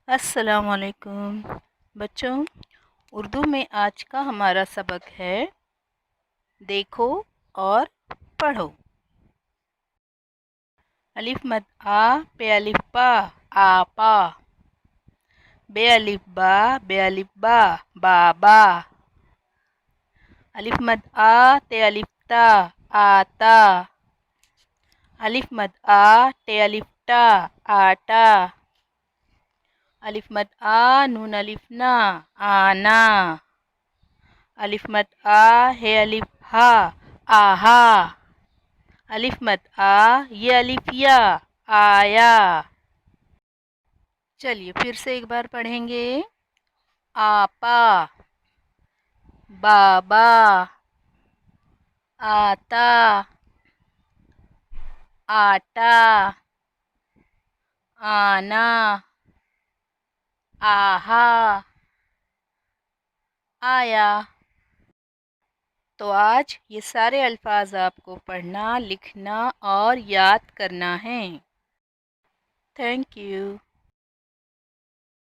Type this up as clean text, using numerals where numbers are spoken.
السلام علیکم بچوں، اردو میں آج کا ہمارا سبق ہے دیکھو اور پڑھو۔ الف مد آ پہ الف با آپا، بے الف با بابا، الف مد آ تے الف تا آتا، الف مد آ تے الف تا آٹا، الف مد آ نون الف نا آنا، الف مد آ ہے الف ہا آہا، الف مد آ یہ الف یا آیا۔ چلیے پھر سے ایک بار پڑھیں گے۔ آپا، بابا، آتا، آٹا، آنا، آہا، آیا۔ تو آج یہ سارے الفاظ آپ کو پڑھنا، لکھنا اور یاد کرنا ہے۔ Thank you.